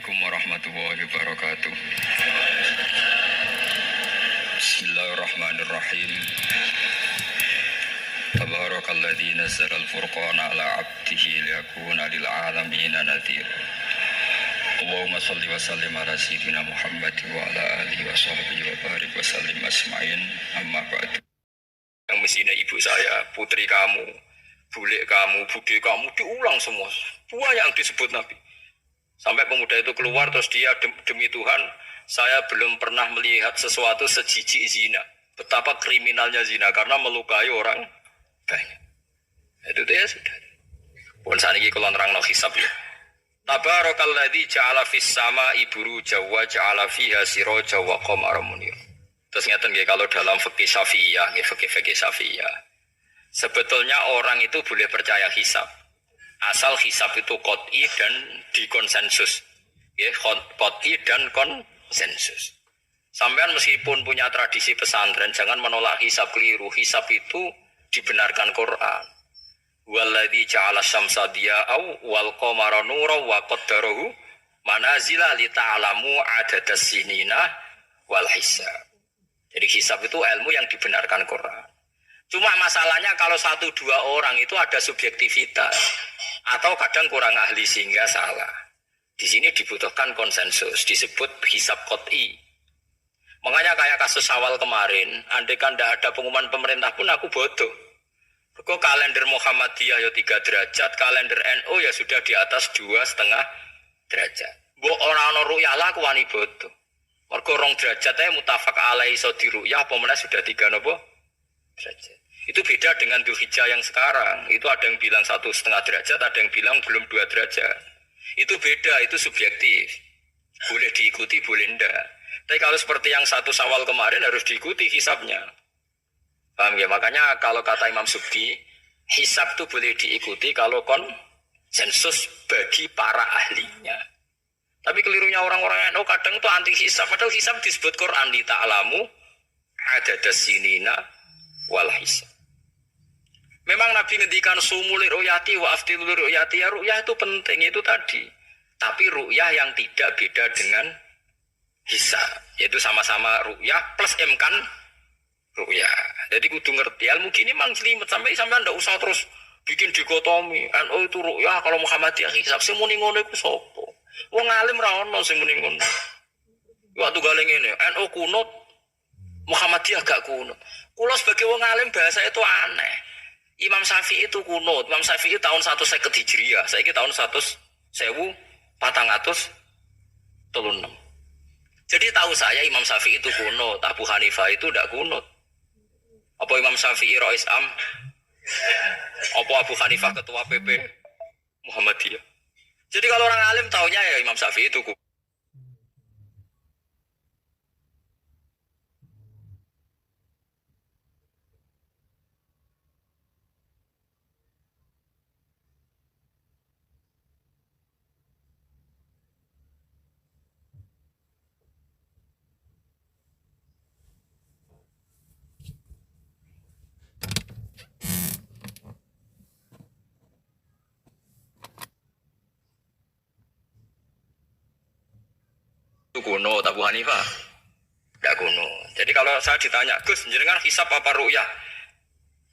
Assalamualaikum warahmatullahi wabarakatuh. Bismillahirrahmanirrahim. Tabarakalladzi nazzala al-furqana ala 'abdihi liyakuna lil 'alamin nadhir. Allahumma shalli wa sallim ala sayyidina Muhammad wa ala alihi wa sahbihi wa barik wa sallim asma'in amma ba'du. Yang mestinya ibu saya, putri kamu, bule kamu, bude kamu diulang semua. Semua yang disebut Nabi. Sampai pemuda itu keluar terus dia demi Tuhan, saya belum pernah melihat sesuatu sejijik zina. Betapa kriminalnya zina karena melukai orang banyak. Itu ya sudah. Pun saat ini kalau nerang no hisab ya. Tabarakalladzi ja'ala fis sama'i buruja wa ja'ala fiha siraja wa qamaran munir. Terus ngeten nggih kalau dalam fikih Syafi'iyah, nggih fikih Syafi'iyah. Sebetulnya orang itu boleh percaya hisab. Asal hisab itu qot'i dan dikonsensus. Ya, qot'i dan konsensus. Sampean meskipun punya tradisi pesantren, jangan menolak hisab keliru. Hisab itu dibenarkan Quran. Walladzi ja'ala syamsa diya'au wal qamara nuran wa qaddarahu manazila li ta'lamu adadas sinina wal hisab. Jadi hisab itu ilmu yang dibenarkan Quran. Cuma masalahnya kalau 1-2 orang itu ada subjektivitas atau kadang kurang ahli sehingga salah. Di sini dibutuhkan konsensus, disebut hisab qot'i. Makanya kayak kasus awal kemarin, andai kan tidak ada pengumuman pemerintah pun aku bodoh. Kok kalender Muhammadiyah ya 3 derajat, kalender NU ya sudah di atas 2,5 derajat. Mbok ora ana ru'yah lah aku wani bodoh. Mergo 2 derajat ae mutafaq alaihi iso diruyah apa meneh sudah 3 napa derajat. Itu beda dengan Dzulhijjah yang sekarang. Itu ada yang bilang 1,5 derajat, ada yang bilang belum 2 derajat. Itu beda, itu subjektif. Boleh diikuti, boleh enggak. Tapi kalau seperti yang 1 Syawal kemarin harus diikuti hisabnya. Paham ya? Makanya kalau kata Imam Subki, hisab itu boleh diikuti kalau konsensus bagi para ahlinya. Tapi kelirunya orang-orang yang kadang itu anti hisab. Padahal hisab disebut Quran di ta'lamu adadas sinina wal hisab. Memang Nabi ngendikan sumuli ru'yati wa aftilu ru'yati, ya ru'yah itu penting itu tadi. Tapi ru'yah yang tidak beda dengan hisab, yaitu sama-sama ru'yah plus imkan ru'yah. Jadi kudu ngerti ilmu gini mang jelimet sampai ndak usah terus bikin dikotomi. NU itu ru'yah, kalau Muhammadiyah hisab sing muni ngono iku sapa? Wong alim ra ono sing muni ngono. Waktu galeng ngene, NU kunut, Muhammadiyah gak kunut. Kula sebagai wong alim bahasa itu aneh. Imam Syafi'i itu kunut. Imam Syafi'i tahun 150 Hijriah. Saiki tahun 1436. Jadi tahu saya Imam Syafi'i itu kunut, Abu Hanifah itu tidak kunut. Apa Imam Syafi'i Rais Am? Apa Abu Hanifah ketua PP Muhammadiyah? Jadi kalau orang alim taunya ya Imam Syafi'i itu kunut. Itu kuno, Abu Hanifah tidak kuno. Jadi kalau saya ditanya, Gus, jenengan hisab apa ru'yah?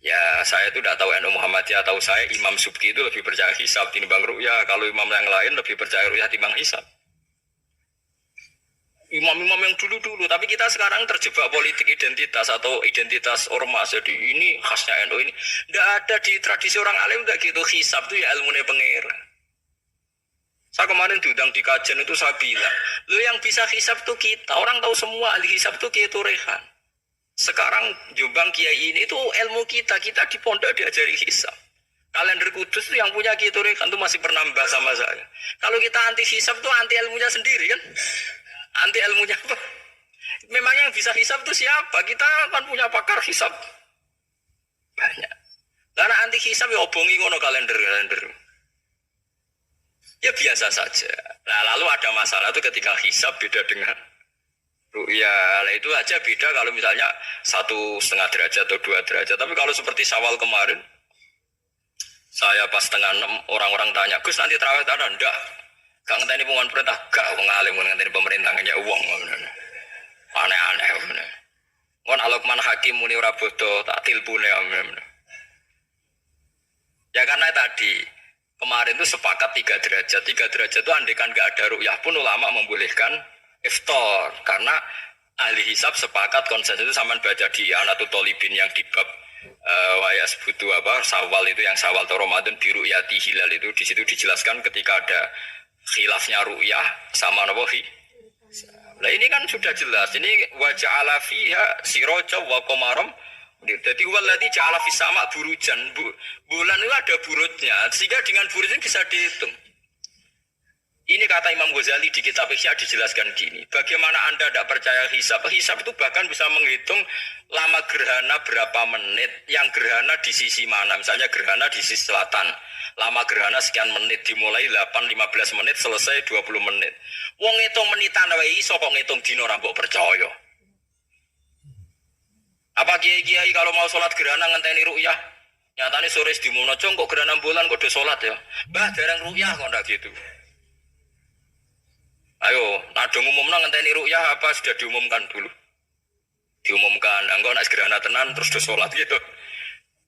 Ya saya itu tidak tahu NU Muhammadiyah, tahu saya Imam Subki itu lebih percaya hisab timbang ru'yah. Kalau imam yang lain lebih percaya ru'yah timbang hisab. Imam-imam yang dulu-dulu, tapi kita sekarang terjebak politik identitas atau identitas ormas. Jadi ini khasnya NU ini. Tidak ada di tradisi orang alim tidak gitu. Hisab itu ya ilmunya pengira. Saya kemarin diundang di kajian itu saya bilang, lo yang bisa hisab itu kita. Orang tahu semua ahli hisab itu Kiai Turehan. Sekarang Jombang Kiai ini itu ilmu kita. Kita di pondok diajari hisab. Kalender Kudus itu yang punya Kiai Turehan itu masih pernah bahas sama saya. Kalau kita anti hisab itu anti ilmunya sendiri kan? Anti ilmunya apa? Memang yang bisa hisab itu siapa? Kita kan punya pakar hisab banyak. Karena anti hisab ya obongi ngono kalender. Ya biasa saja. Nah lalu ada masalah itu ketika hisab beda dengan ru'yah. Nah itu aja beda kalau misalnya 1,5 derajat atau 2 derajat. Tapi kalau seperti Syawal kemarin, saya pas 5:30 orang-orang tanya, Gus nanti tarawih ada? Enggak. Gak ngenteni pengumuman perintah, gak wong alim ngenteni pemerintah ngejak uang. Aneh-aneh. Ngon alokman hakim muni ora bodoh tak tilpune. Ya karena tadi kemarin itu sepakat 3 derajat. 3 derajat itu andekan gak ada ru'yah pun ulama membolehkan iftar karena ahli hisab sepakat konsensus itu sama baca di Anatul Tolibin yang di bab wayas butuh apa Sawal itu yang Sawal atau Ramadan biru yati hilal itu di situ dijelaskan ketika ada khilafnya ru'yah sama nawahi. Nah ini kan sudah jelas ini wajah ala fiha siroja wa komarom. Jadi waladhi ja'ala fis sama burujan bulan itu ada burutnya sehingga dengan burut ini bisa dihitung. Ini kata Imam Ghazali di kitab Ihya dijelaskan gini. Bagaimana Anda tidak percaya hisab? Hisab itu bahkan bisa menghitung lama gerhana berapa menit. Yang gerhana di sisi mana? Misalnya gerhana di sisi selatan. Lama gerhana sekian menit. Dimulai 8-15 menit, selesai 20 menit. Wong ngitung menitan wae iso kok ngitung dino ora mbok percaya. Apa kiai-kiai kalau mau sholat gerhana ngenteni ru'yah? Nyatane sore diumumno kok gerhana bulan kok do sholat ya. Mbah dereng ru'yah kok ndak gitu. Ayo, nadung umumna ngenteni ru'yah apa sudah diumumkan dulu? Diumumkan, engko nek gerhana tenan terus do salat gitu.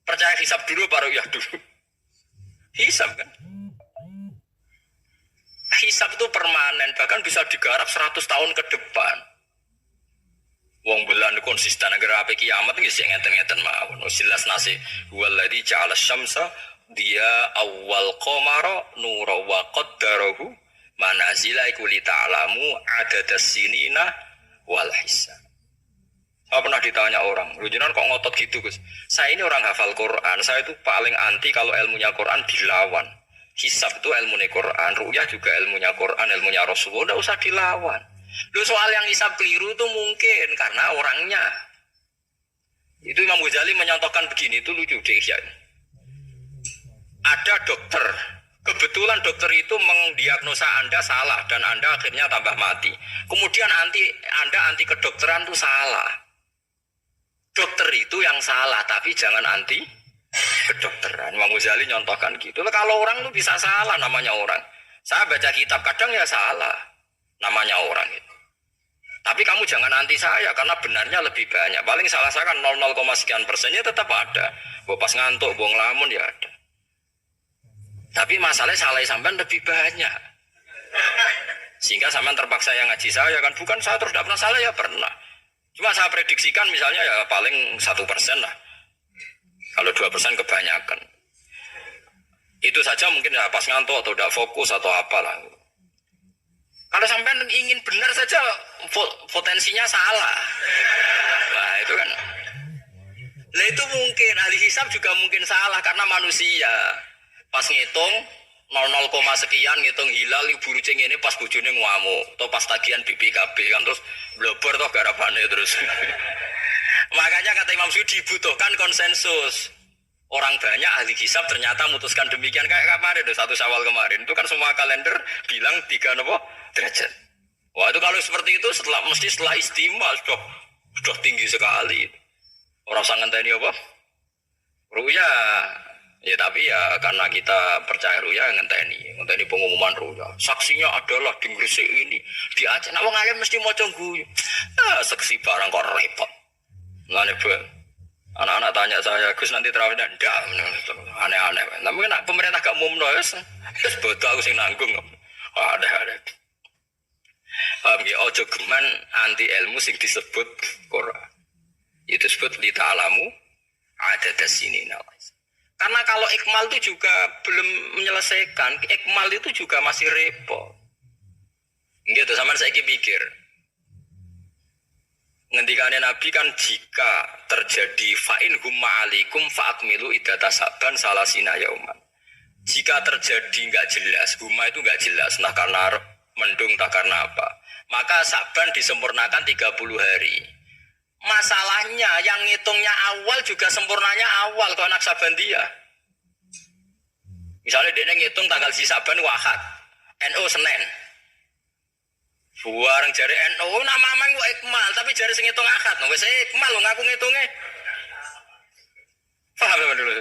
Percaya hisab dulu apa ru'yah dulu? Hisab kan? Hisab itu permanen, bahkan bisa digarap 100 tahun ke depan. Wong bulan konsisten agar ape kiamat nggih sing ngeten-ngeten mawon. Jelas nasi waladzi ja'ala syamsa dia awal qamara nura wa qaddarahu manazila iku li ta'lamu adadas sinina wal hisab. Saya pernah ditanya orang, lu jenengan kok ngotot gitu Gus? Saya ini orang hafal Quran, saya itu paling anti kalau ilmunya Quran dilawan. Hisab itu ilmunya Quran, ru'yah juga ilmunya Quran, ilmunya Rasulullah, tidak usah dilawan. Lu soal yang hisab keliru itu mungkin karena orangnya. Itu Imam Ghazali menyontohkan begini, itu lucu deh ya. Ada dokter, kebetulan dokter itu mendiagnosa Anda salah dan Anda akhirnya tambah mati. Kemudian Anda anti kedokteran itu salah. Dokter itu yang salah, tapi jangan anti kedokteran. Imam Ghazali nyontohkan gitu. Kalau orang itu bisa salah, namanya orang. Saya baca kitab kadang ya salah, namanya orang itu. Tapi kamu jangan anti saya karena benarnya lebih banyak. Paling salah saya kan 0,0 sekian persennya tetap ada. Bawa pas ngantuk, bawa ngelamun ya ada. Tapi masalahnya salah sampean lebih banyak. Sehingga sampean terpaksa yang ngaji saya kan. Bukan saya terus tidak pernah salah ya pernah. Cuma saya prediksikan misalnya ya paling 1% lah. Kalau 2% kebanyakan. Itu saja mungkin ya pas ngantuk atau tidak fokus atau apalah. Kalau sampean ingin benar saja potensinya salah. Nah itu kan. Nah itu mungkin ahli hisab juga mungkin salah karena manusia. Pas ngitung 0,0 sekian ngitung hilal buru ceng ini pas bojone ngamuk atau pas tagihan BPKB kan terus blobor toh garapane terus. Makanya kata Imam Syukri dibutuhkan konsensus. Orang banyak ahli hisab ternyata memutuskan demikian kayak kemarin 1 Syawal kemarin itu kan semua kalender bilang 3 derajat. Wah itu kalau seperti itu mesti setelah istimewa sudah tinggi sekali. Orang sangat tadi apa? Ru'yah. Ya tapi ya karena kita percaya ru'yah ngenteni pengumuman ru'yah. Saksinya adalah di Gresik ini, di Aceh. Nah wong alim mesti maca guyu. Saksi barang kok repot. Ngene be. Anak-anak tanya saya, Gus nanti terawih ndak? Aneh-aneh. Tapi kan pemerintah gak umumno wis bodoh aku sing nanggung. Ada. Paham ya, ojo geman anti ilmu sing disebut Quran. Itu disebut li ta'lamu adadas sinina. Karena kalau ikmal itu juga belum menyelesaikan, ikmal itu juga masih repot. Gitu, sama saya pikir. Ngendikane Nabi kan jika terjadi fa'in humma alikum fa'akmilu idata saban salasina yauman. Jika terjadi nggak jelas, humma itu nggak jelas, nah karena mendung tak karena apa. Maka saban disempurnakan 30 hari. Masalahnya yang ngitungnya awal juga sempurnanya awal kalau anak saban dia. Misalnya dia ngitung tanggal si saban wahad, NO Senin. Buareng jari NO nama amang gua ikmal, tapi jari sing ngitung akad. Wes ikmal lo ngaku ngitungnya. Paham ya dulu?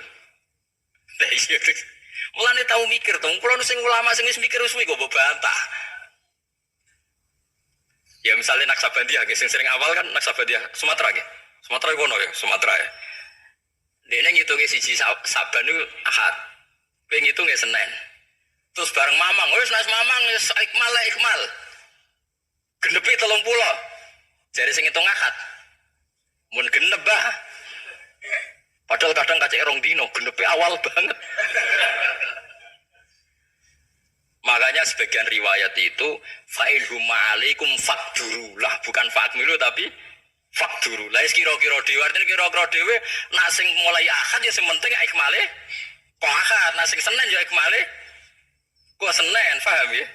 Mulane tahu mikir to, kula nu sing ulama sing wis mikir suwi kok mbok bantah. Ya misalnya Naksabandia, sing sering awal kan Naksabandia Sumatera nggih. Sumatera kono ya, Sumatera ya. Dene ngitunge siji Saban niku Ahad. Kowe ngitunge Senin. Terus bareng Mamang, wis nas Mamang wis ikmal. Genepi 30. Jare sing ngitung Ahad. Mun genep bah. Padahal kadang kacek rong dino, genepi awal banget. Makanya sebagian riwayat itu fa'ilhum ma'alaikum fakduru lah, bukan fakmilu tapi fakduru. Lah kira-kira dhewe artine kira-kira dhewe nak sing mulai Ahad ya sing penting ikmale kok Ahad, nak sing Senin ya ikmale kok Senin, paham ya?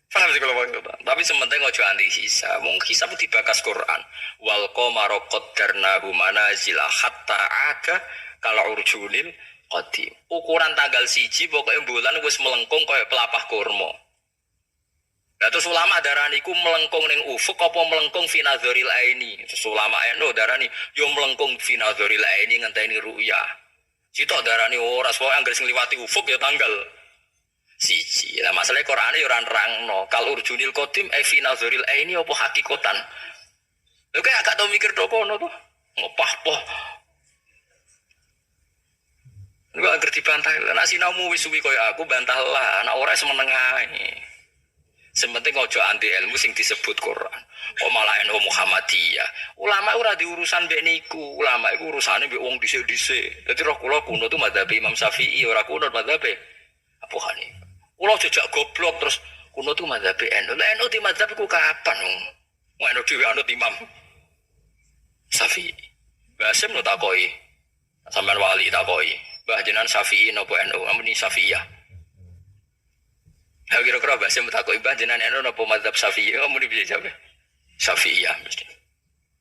Paham sih kalau maksudnya. Tapi sementing ojo anti hisab. Wong hisab dibakas Quran. Wal qamara qaddarnahu manazila hatta aga kala urjunil qadim. Ukuran tanggal 1 pokoknya bulan wis melengkung kaya pelapah kurma. Lah terus ulama darani ku melengkung ning ufuk apa melengkung fi nazaril aini. Terus ulama eno darani yo melengkung fi nazaril aini ngenteni ru'yah. Sitok darani ora sok anggere sing liwati ufuk ya tanggal 1. Lah masalah Quran yo ora nerangno kal urjunil qadim fi nazaril aini apa hakikatan. Lho kaya agak tau mikir tok kono to. Ngopah-poh. Enggak ngerti bantah. Nek sinamu wis suwi koyo aku bantahlah. Anak ora semeneng ae. Sementing ojo anti ilmu sing disebut Quran. Kok malah eno Muhammadiyah. Ulama ora diurusan mbek niku. Ulama iku urusane mbek wong dhisik-dhisik. Dadi roh kula kuno tu madzhab Imam Syafi'i ora kuno madzhab Abu Hanifah. Kula jejak goblok terus kuno tu madzhab NU. Lah NU di madzhab iku kapan wong? Wong NU dhewe anut Imam Syafi'i. Basim lo takoki. Sampeyan wali takoki. Mbah jenengan Syafi'i napa NU? Amuni Syafi'iyah. Ha kira-kira Basim takoki mbah jenengan NU napa madzhab Syafi'i? Amuni piye jawab? Syafi'iyah mesti.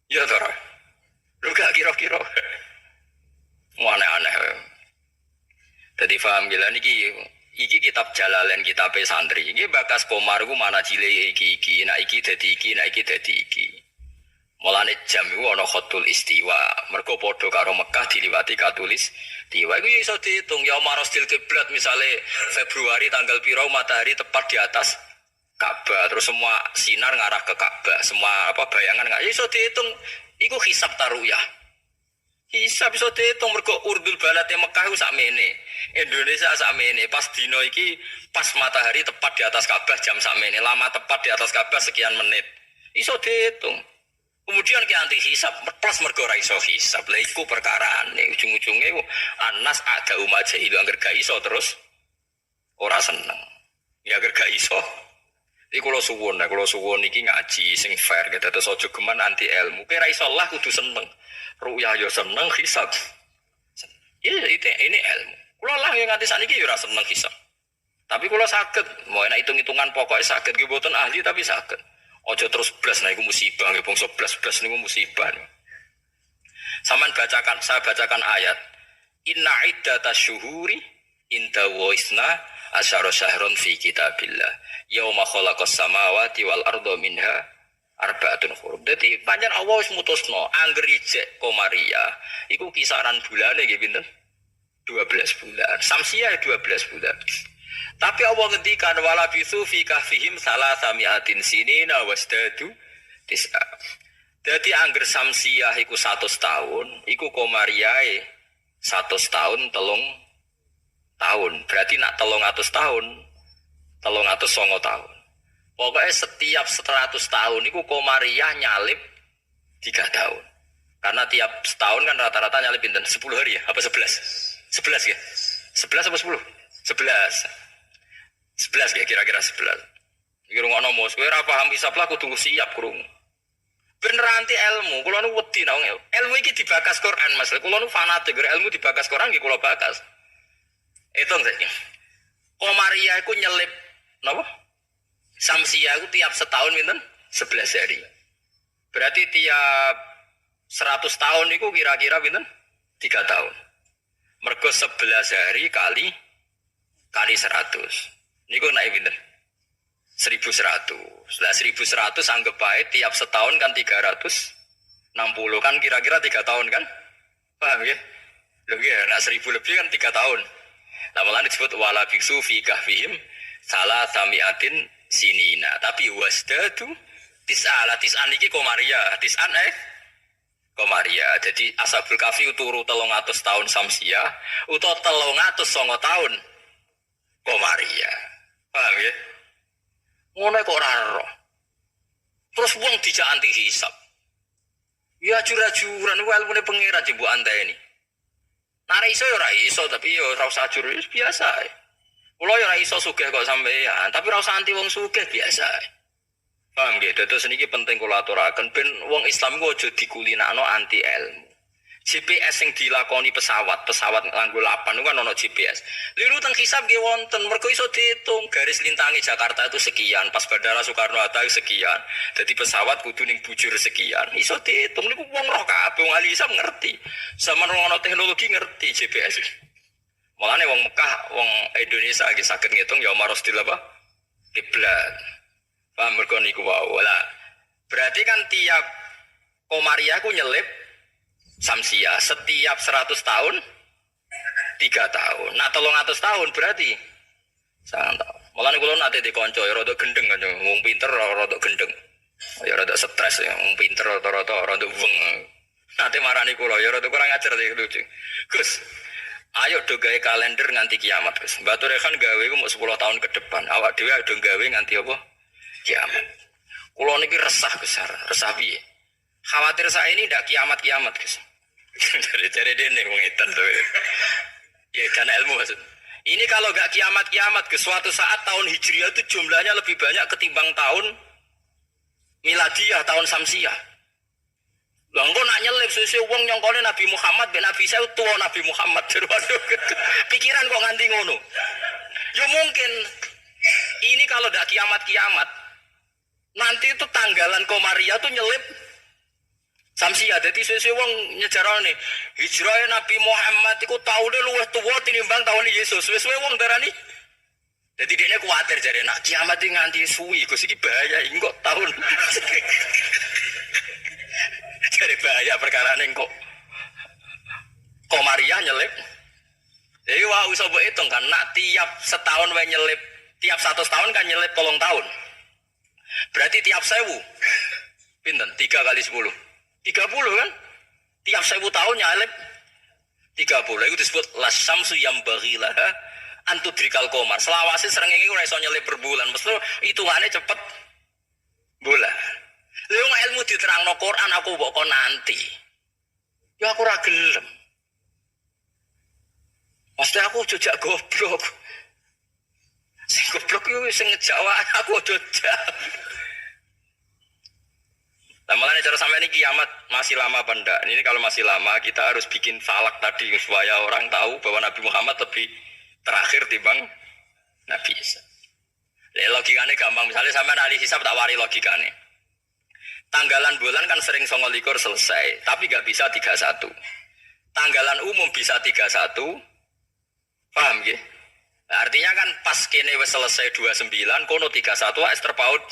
Ya to ora. Lu gak kira-kira. Aneh-aneh. Dadi paham gila iki kitab Jalalain kitab santri. Iki bakas Komar ku mana cileke iki. Nek iki dadi iki, nek iki dadi iki. Mulane jam iku ana khatul istiwa. Mergo padha karo Mekah diliwati katulis istiwa. Iku iso diitung ya marostil kiblat misale Februari tanggal piro matahari tepat di atas Ka'bah. Terus semua sinar ngarah ke Ka'bah. Semua bayangan enggak iso diitung. Iku hisab taruyah. Hisab iso diitung mergo urdul balate Mekah ku sakmene. Indonesia sakmene. Pas dino iki pas matahari tepat di atas Ka'bah jam sakmene. Lama tepat di atas Ka'bah sekian menit. Iso diitung. Kemudian ke anti hisab, plus mergo ra iso hisab. Lah iku perkarane ujung-ujunge anas ada umat jahil angger gak iso terus ora seneng. Ya angger gak iso. Iki kula suwun iki ngaji sing fair gitu terus aja geman anti ilmu. Ki ra iso lah kudu seneng. Ru'yah yo seneng hisab. Ini ilmu. Kula lah yang nganti sakniki yo ora seneng hisab. Tapi kula saged, mau enak hitung-hitungan pokoknya saged nggih mboten ahli tapi saged. Ojo terus blas nah iku musibah nggih bangsa blas niku musibah. Saya bacakan ayat. Inna iddatash syuhuri inda waisna asyara syahron fi kitabillah. Yauma khalaqas samawati wal arda minha arba'atun hurum. Dadi pancen Allah wis mutusno angger ijek Komariah iku kisaran bulane nggih pinten? 12 bulan. Samsiah 12 bulan. Tapi Allah ngendikan wala bisu fi kahfihim salasamiatin sinina wasdadu tis'a. Dadi angger samsiah iku 100 tahun, iku Komariae 100 tahun 3 tahun. Berarti nak 300 tahun 309 tahun. Pokoknya setiap 100 tahun iku Komariah nyalip 3 tahun. Karena tiap setahun kan rata-rata nyalip pinten 10 hari ya, apa 11? 11 ya? 11 apa 10? 11 ya kira-kira 11. Iki rungokno mos, kowe ora paham hisab lah kudu siap krungu. Bener anti ilmu, kula nu wedi nang ilmu iki dibakas Quran Mas. Kula nu fanatik ilmu dibakas Quran nggih kula bakas. Hitung saiki. Komariah iku nyelip napa? Samsiah iku tiap setahun pinten? 11 hari. Berarti tiap 100 tahun iku kira-kira pinten? 3 tahun. Mergo 11 hari kali 100. Niku naik pinten? 1100. Lah 1100 anggap bae tiap setahun kan 360 kan kira-kira 3 tahun kan? Paham ya? Lho ya, nak 1000 lebih kan 3 tahun. Lamalan disebut wala biksu fi kahfihim salah samiatin sinina. Tapi wasdadu tis'an iki komaria. Tis'an komaria. Jadi ashabul kahfi turu 300 tahun samsiah utawa 309 tahun komaria. Paham ya? Ngono kok ora ero. Terus wong dijak anti hisab. Ya jura-juran wae ilmune pengira jebuk anteni. Nara iso ya ora iso tapi ya ora usah jur biasa. Kula ya ora iso sugih kok sampeyan, tapi ora usah anti wong sugih biasa. Paham nggih? Dados niki penting kula aturaken ben wong Islam ku aja dikulinakno anti ilmu. GPS yang dilakoni pesawat nganggo lapan itu kan ono GPS. Liru teng hisab nggih wonten, mergo iso diitung garis lintangi Jakarta itu sekian, pas Bandara Soekarno-Hatta sekian. Jadi pesawat kudu ning bujur sekian. Iso diitung niku wong roh kabeh wong ahli hisab ngerti. Zaman ono teknologi ngerti GPS. Mulane wong Mekah, wong Indonesia lagi saged ngitung ya marostil apa? Kiblat. Paham mergo niku wae. Berarti kan tiap komariah ku nyelip samsia setiap 100 tahun 3 tahun. Nah 300 tahun berarti sangat tahun. Malah kula nate dikonco ya rada gendeng kan wong pinter rada gendeng. Ya rada stres ya wong pinter rada weng. Nate marani kula ya rada kurang ajar iki lucu. Gus, ayo do gawe kalender nganti kiamat, Gus. Mbak Turekan gawe ku mau 10 tahun ke depan. Awak dhewe do gawe nganti apa? Kiamat. Kula niki resah besar, resah piye? Khawatir saya ini ndak kiamat-kiamat, Gus. Cari dene mengitan tuh. Ya karena ilmu maksud. Ini kalau gak kiamat-kiamat ke suatu saat tahun Hijriah itu jumlahnya lebih banyak ketimbang tahun Miladiah, tahun Samsiah. Lah engko nak nyelip sesuk wong nyongkone Nabi Muhammad ben Nabi saya tua Nabi Muhammad. Waduh. Pikiran kok nganti ngono. Ya mungkin ini kalau gak kiamat-kiamat nanti itu tanggalan Komariah tuh nyelip Samsiah, jadi sesuai wong nyejarane hijrah Nabi Muhammad iku taune luwih tuwa tinimbang taun Yesus. Sesuai wong darani. Jadi dia kuwatir jare nak kiamat iki nganti suwi, Gus iki bahaya iki kok taun. Jare bahaya perkarane kok. Komariah nyelip. Jadi wah usah mbok hitung kan nak tiap setahun wae nyelip, tiap 100 tahun kan nyelip 3 tahun. Berarti tiap 1000 pinten 3 kali 10 30 kan? Tiap 1000 tahun nyalip 30. Itu disebut lasamsu yang bagilah antudrikal komar. Selawase srengenge ora iso nyelip per bulan. Mesti hitungane cepet bulan. Lha wong ilmu diterangno Quran aku mbok kon nanti. Ya aku ora gelem. Pasti aku jejak goblok. Sing goblok iku sing ngejak aku jejak. Nah, makanya cara sampai ini kiamat masih lama apa enggak? Ini kalau masih lama kita harus bikin falak tadi supaya orang tahu bahwa Nabi Muhammad lebih terakhir timbang Nabi Isa. Logikanya gampang, misalnya sampai ahli hisab tak wari logikanya. Tanggalan bulan kan sering 29 selesai, tapi nggak bisa 31. Tanggalan umum bisa 31, paham ya? Nah, artinya kan pas kene wis selesai 29, kono 31 wis terpaut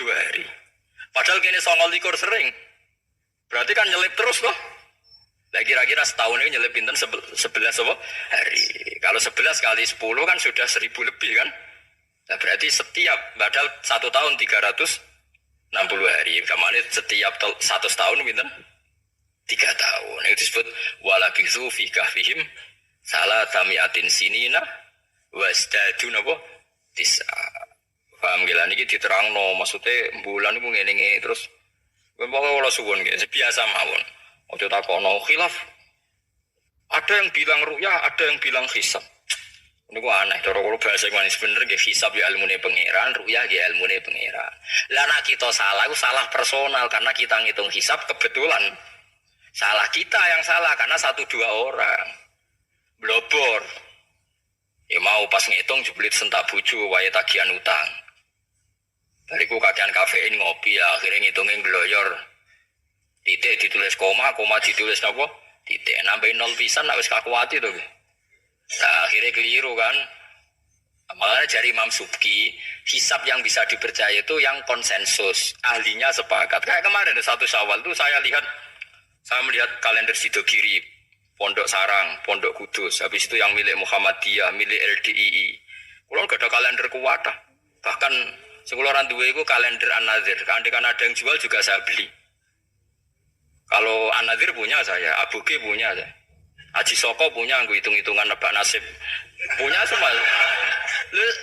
2 hari. Padahal kini 29 sering. Berarti kan nyelip terus loh. Nah kira-kira setahun ini nyelip pinten 11 apa? Hari. Kalau 11 kali 10 kan sudah 1000 lebih kan? Nah berarti setiap padahal 1 tahun 360 hari. Kemana setiap 100 tahun pinten? 3 tahun. Itu disebut walabizu fi kahfihim salah tamiatin sinina wasdadu napa? Tis'a. Paham gila niki diterangno maksudnya bulan iku ngene terus pokoke kula suwun nggih biasa mawon. Ojo takono khilaf. Ada yang bilang ru'yah, ada yang bilang hisab. Niku aneh cara kula bahasa manis bener nggih hisab ya ilmune pangeran, ru'yah ya ilmune pangeran. Lah nek kita salah iku salah personal karena kita ngitung hisab kebetulan. Salah kita yang salah karena 1-2 orang. Blobor. Ya mau pas ngitung jeblit sentak bojo wae tagihan utang. Bariku kakean kafein ngopi ya akhirnya ngitungin gloyor. Titik ditulis koma ditulis apa? Titik nambahin 0 pisan nak wis kakuati to. Nah, akhirnya keliru kan. Makanya dari Imam Subki, hisab yang bisa dipercaya itu yang konsensus, ahlinya sepakat. Kayak kemarin 1 Syawal itu saya melihat kalender Sidogiri Pondok Sarang, Pondok Kudus, habis itu yang milik Muhammadiyah, milik LDII. Kulo gak ada kalender kuwatah. Bahkan sekolah orang dua itu kalender An-Nadzir. Kan ada yang jual juga saya beli. Kalau An-Nadzir punya saya, Abu G punya saya. Haji Soko punya, aku hitung-hitungan nebak nasib. Punya semua.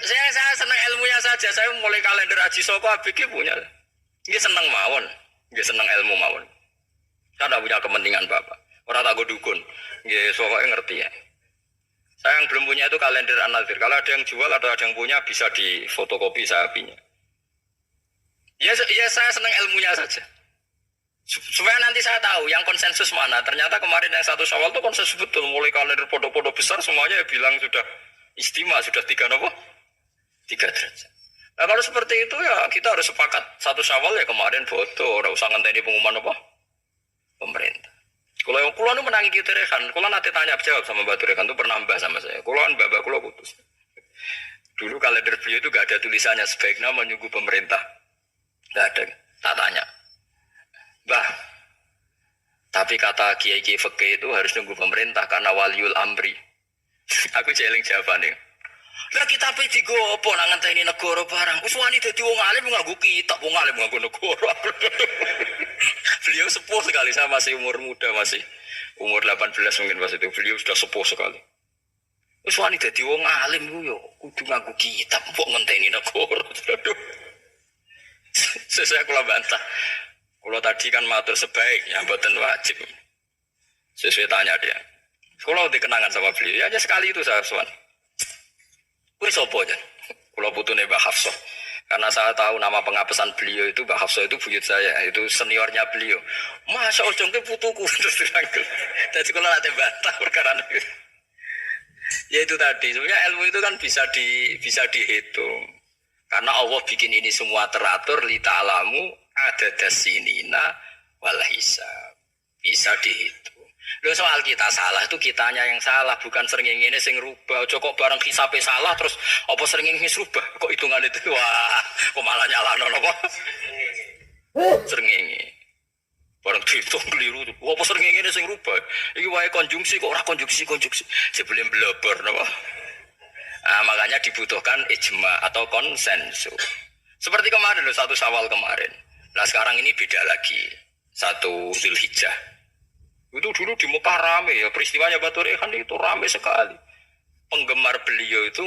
Saya senang ilmunya saja. Saya mulai kalender Haji Soko, Abu G punya. Dia senang mawon, dia senang ilmu mawon. Saya tidak punya kepentingan Bapak. Orang tak dukun, ya pokoknya ngerti ya. Saya yang belum punya itu kalender An-Nadzir. Kalau ada yang jual atau ada yang punya bisa di fotokopi saya punya. Ya saya senang ilmunya saja. Supaya nanti saya tahu yang konsensus mana. Ternyata kemarin yang 1 Syawal itu konsensus betul. Mulai kalender pondok-pondok besar semuanya bilang sudah istimewa, sudah 3 apa? 3 derajat. Nah kalau seperti itu ya kita harus sepakat 1 Syawal ya kemarin bodoh. Tidak usah ngenteni pengumuman apa? Pemerintah. Kalau itu menangi kita rekan, kalau nanti tanya jawab sama Mbak Turekan itu pernah mbah sama saya. Kalau mbak kalau putus. Dulu kalender beliau itu gak ada tulisannya sebaiknya menunggu pemerintah. Gak ada. Tak tanya. Mbah. Tapi kata Kiai Fakih itu harus nunggu pemerintah karena waliul amri. Aku jeling jawabannya. Lah kita pe digopo nang ngenteni negara barang. Wis wani dadi wong alim nganggo kitab, wong alim nganggo negara. Beliau sepuh sekali, saya masih umur muda, masih umur 18 mungkin pas itu. Beliau sudah sepuh sekali. Wis wani dadi wong alim ku yo kudu nganggo kitab, kok ngenteni negara. Saya kula bantah. Kula tadi kan matur sebaiknya mboten wajib. Sesuai tanya dia. Kula dikenangan sama beliau, ya aja sekali itu saya sowan. Wis opo jan? Kula putune Mbah Hafsah. Karena saya tahu nama pengapesan beliau itu Mbah Hafsah itu buyut saya, itu seniornya beliau. Masa ojongke putuku terus dirangkul. Jadi kula nate bantah perkara itu. Ya itu tadi, sebenarnya ilmu itu kan bisa dihitung. Karena Allah bikin ini semua teratur li ta'lamu adadasinina wal hisab. Bisa dihitung. Loh soal kita salah itu kitanya yang salah, bukan srengenge ini sing rubah. Ojo kok barang hisabe salah terus apa srengenge wis rubah. Kok hitungan itu wah, kok malah nyalahno napa? Srengenge. Barang dihitung keliru. Apa srengenge ini sing rubah? Iki wae konjungsi kok ora konjungsi. Sebelum blebor napa? Nah, makanya dibutuhkan ijma atau konsensus. Seperti kemarin loh, 1 Syawal kemarin. Nah sekarang ini beda lagi. 1 Zulhijjah. Itu dulu di Mekah rame ya, peristiwanya Batu Rehan itu rame sekali. Penggemar beliau itu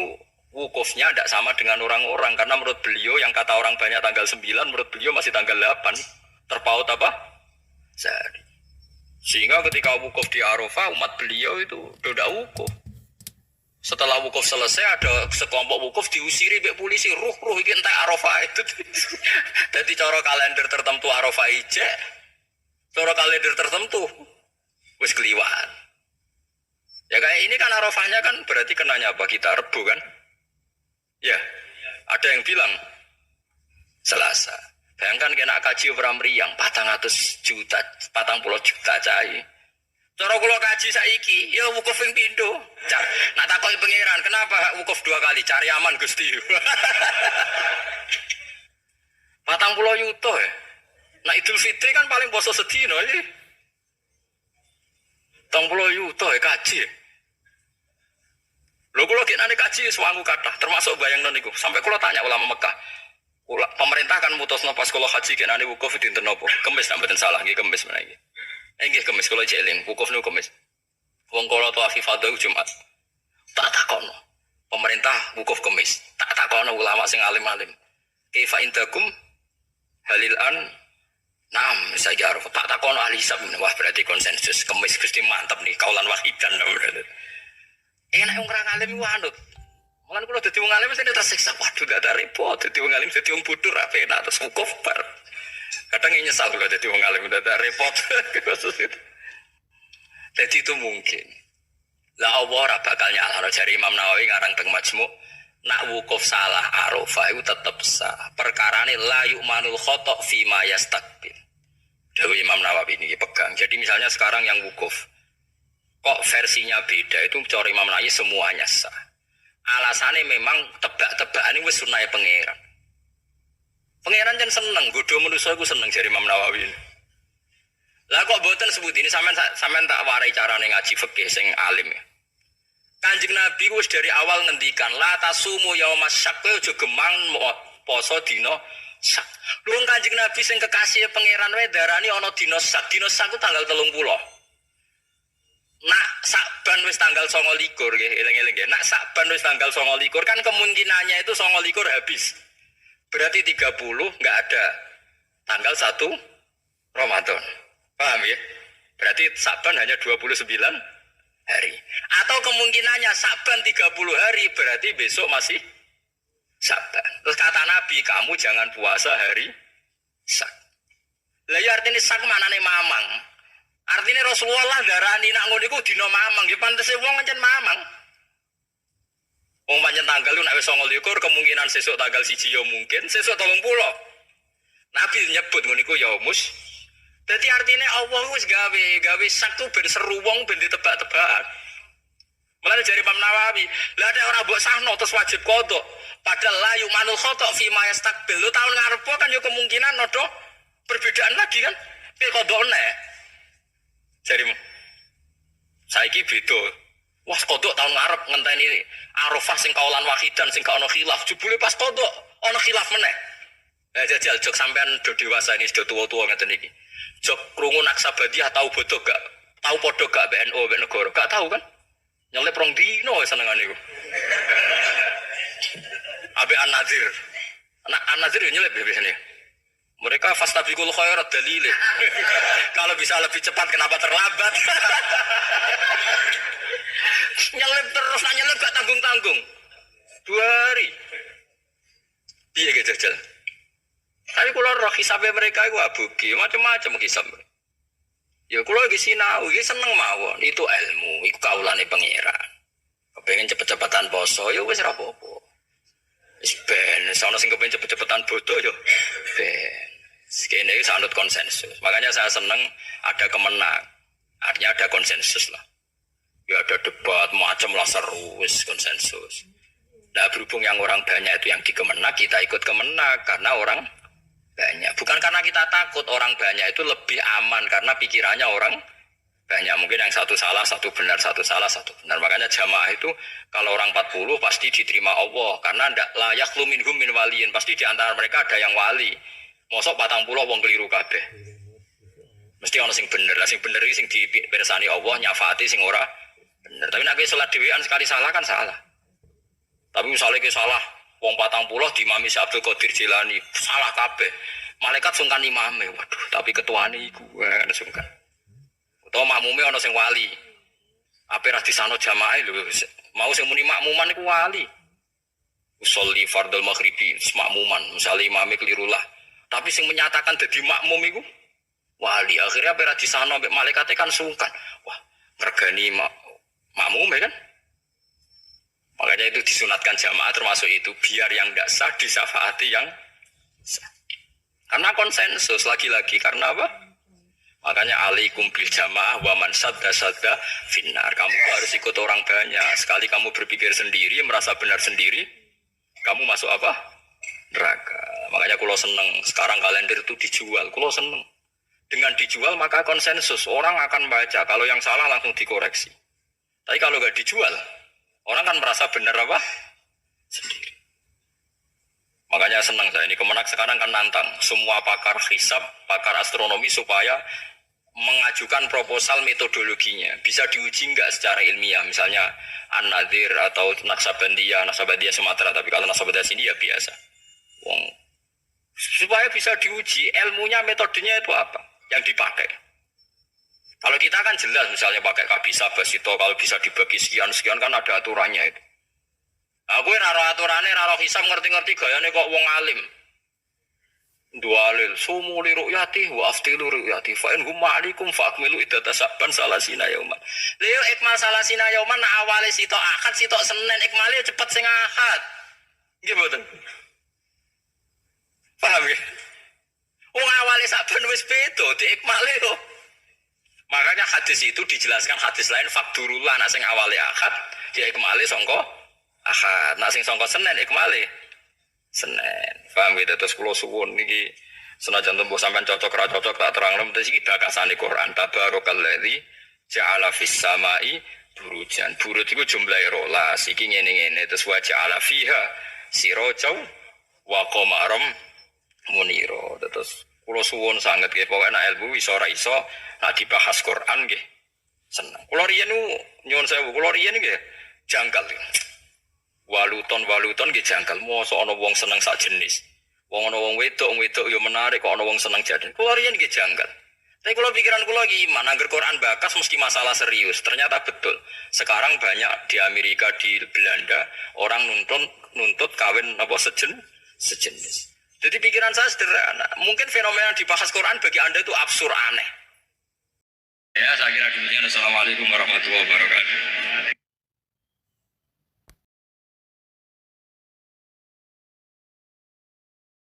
wukufnya tidak sama dengan orang-orang. Karena menurut beliau yang kata orang banyak tanggal 9, menurut beliau masih tanggal 8. Terpaut apa? Sehari. Sehingga ketika wukuf di Arafah, umat beliau itu tidak wukuf. Setelah wukuf selesai ada sekelompok wukuf diusiri oleh polisi, ruh iki entek Arafah itu. Jadi cara kalender tertentu Arafah ijek, cara kalender tertentu wis keliwaan. Ya kayak ini kan Arafahnya kan berarti kenanya apa kita Rebu kan? Ya, ada yang bilang Selasa. Bayangkan kena kaji orang meriang 400 juta, 40 juta cai. Cara kula kaji saiki, ya wukuf ping pindho. Nak takoki pangeran, kenapa wukuf 2 kali? Cari aman Gusti. 40 yuto ya. Nah Idul Fitri kan paling poso sedina iki. 30 yuto ya kaji. Lho kula genane kaji suwangu kathah, termasuk bayangno niku. Sampai kula tanya ulama Mekah. Pemerintah kan mutusno pas kula haji genane wukuf dinten napa? Kemis nek mboten salah nggih kemis menaiki. Nggih kemis kula jeling, wukuf niku kemis. Wong kula tawaf ifadah Jumat. Tak takono. Pemerintah wukuf kemis. Tak takono ulama sing alim-alim. Kaifa indakum halil an nam saya arep tak takono ahli hisab. Wah berarti konsensus kemis Gusti mantep nih kaulan wahidan. Enak wong ora alim ku anut. Mulane kula dadi wong alim mesti tersiksa. Waduh gak ada repot dadi wong alim dadi wong bodoh ra penak terus wukuf bar. Kadang nyesal kalau jadi wong alim udah ada repot kasus itu. Jadi itu mungkin. Lah Allah ora bakal nyalahno jari Imam Nawawi ngarang teng Majmu' nak wukuf salah Arafah itu tetap sah. Perkarane la yu'manul khata' fi ma yastaqbil. Dewi Imam Nawawi ini pegang. Jadi misalnya sekarang yang wukuf kok versinya beda itu cara Imam Nawawi semuanya sah. Alasannya memang tebak-tebakan ini wis sunahe pangeran. Pangeran kan seneng, godho manusa iku seneng jare Imam Nawawi. Lah kok mboten sebut ini sampean tak warai carane ngaji fikih sing alim ya. Kanjeng Nabi wis dari awal ngendikan la tasumu yaumas syak kowe aja gemang poso dina sak. Lho Kanjeng Nabi sing kekasih pangeran wae darani ana dina sak. Dina sak ku tanggal 30. Nak Sakban wis tanggal 29 nggih, eling-eling nggih. Nak Sakban wis tanggal 29 kan kemungkinannya itu 29 habis. Berarti 30 enggak ada tanggal 1 Ramadan. Paham ya? Berarti Sakban hanya 29 hari. Atau kemungkinannya Sakban 30 hari berarti besok masih Sakban. Terus kata Nabi, kamu jangan puasa hari Sak. Lah ya artinya Sak manane mamang. Artinya Rasulullah darani nak ngono iku dina mamang, ya pantese wong pancen mamang. Wong pancen tanggal nek wis 29 kemungkinan sesuk tanggal 1 ya mungkin, sesuk 30. Nabi nyebut ngono iku yaumus. Dadi artinya Allah wis gawe Sak tu ben seru wong ben ditebak-tebakan. Mulane jare Imam Nawawi, lah nek ora mbok sahno terus wajib qodho. Padahal la yumanul khata fi ma yastaqbil. Lu tahun ngarep kan yo kemungkinan ada perbedaan lagi kan. Piye qodhone? Jarimu. Saiki beda. Wah, qodho tahun ngarep ngenteni Arafah sing kaulan wahidan sing gak ono khilaf. Jebule pas qodho ono khilaf meneh. Lah jajal jok sampean do dewasa ini sudah tua-tua ngeten iki. Jok krungu Naksabandiyah tahu bodoh gak? Tahu podo gak BNO mbek negara? Gak tahu kan? Nyelip rong dino senengane iku. Abe An-Nazir. An-Nazir nyelip biasanya. Mereka fastabiqul khairat dalile. Kalau bisa lebih cepat kenapa terlambat? Nyelip terus, nyelip gak tanggung-tanggung. 2 hari. Piye ge jajal. Tapi kalau roh hisabnya mereka itu abugi, macam-macam hisab. Ya kalau lagi sinau, ya seneng mawon. Itu ilmu, itu kaulane pangeran. Kepengen cepet-cepetan poso, ya wis rapopo. Wis ben, sono sing kepengen cepet-cepetan bodoh yo. Ben. Sekene iki sanut konsensus. Makanya saya seneng ada kemenang. Artinya ada konsensus lah. Ya ada debat macam lah seru, wis konsensus. Nah berhubung yang orang banyak itu yang dikemenak, kita ikut kemenak karena orang banyak. Bukan karena kita takut orang banyak itu lebih aman karena pikirannya orang banyak. Mungkin yang satu salah, satu benar, satu salah, satu benar. Makanya jamaah itu kalau orang 40 pasti diterima Allah karena ndak layak minhum min waliyin. Pasti di antara mereka ada yang wali. Mosok 40 wong keliru kabeh. Mesti ana sing bener. Lah sing bener iki sing dipirsani Allah nyafaati sing ora bener. Tapi nek salat dhewean sekali salah kan salah. Tapi misalnya ke salah wong 40 di Imam Abdul Qadir Jilani salah kabeh. Malaikat sungkan imame. Waduh, tapi ketuane iku ana sungkan. Utawa makmume ana sing wali. Ape ra disano jamaah lho. Mau sing muni makmuman iku wali. Usolli fardhu maghribi makmuman, misale imame keliru lah. Tapi sing menyatakan dadi makmum iku wali. Akhirnya ape ra disano mbek malaikate kan sungkan. Wah, ngergani makmume kan? Makanya itu disunatkan jamaah termasuk itu biar yang tidak sah disafaati yang sah. Karena konsensus lagi-lagi karena apa? Makanya alaikum bil jamaah wa man sadda finnar. Kamu harus ikut orang banyak. Sekali kamu berpikir sendiri, merasa benar sendiri, kamu masuk apa? Neraka. Makanya kalau seneng sekarang kalender itu dijual. Kalau seneng dengan dijual maka konsensus orang akan baca. Kalau yang salah langsung dikoreksi. Tapi kalau nggak dijual orang kan merasa benar apa? Sendiri. Makanya senang saya ini Kemenak sekarang kan nantang semua pakar hisab, pakar astronomi supaya mengajukan proposal metodologinya. Bisa diuji nggak secara ilmiah, misalnya An-Nadir atau Naksabandiyah Sumatera, tapi kalau Naksabandiyah sini ya biasa. Supaya bisa diuji ilmunya, metodenya itu apa yang dipakai. Kalau kita kan jelas misalnya pakai kabisa basito, kalau bisa dibagi sekian kan ada aturannya itu. Aku raro aturannya, raro hisab ngerti-ngerti gayane kok wong alim. Dualil sumu li ru'yati wa aftilu ru'yati fa in hum ma'alikum fa'akmilu iddata sa'ban salasina yauman. Lha ikmal salasina yauman nak awale sitok Ahad sitok Senin ikmale cepet sing Ahad. Nggih mboten. Paham nggih? Wong awale saben wis beda diikmale kok. Makanya hadis itu dijelaskan hadis lain fakdurullah nak sing awale Ahad dia ikmale sangka Ahad, nak sing sangka Senin ikmale Senin. Paham gitu? Terus kula suwun niki Senajan tembuh sampean cocok ra cocok tak terangno mesti iki bakasane Quran. Tabarakalladzi ja'ala fis samai burujan. Burut iku jumlahe 12. Iki ngene-ngene terus wa ja'ala fiha sirajan wa qamaram munira. Terus kula suwun sanget nggih pokoke nek ilmu iso ora iso nek dibahas Quran nggih seneng. Kula riyen nyuwun sewu, kula riyen nggih janggal. Waluton nggih janggal. Mosok ana wong seneng sak jenis. Wong ana wong wedok yo menarik kok ana wong seneng jaden. Kula riyen nggih janggal. Tapi kalau pikiran kula iki iman angger Quran bakas mesti masalah serius. Ternyata betul. Sekarang banyak di Amerika, di Belanda orang nuntut kawin apa sejenis. Jadi pikiran saya sederhana. Mungkin fenomena dibahas Quran bagi Anda itu absurd aneh. Ya, saya kira demikian. Assalamualaikum warahmatullahi wabarakatuh.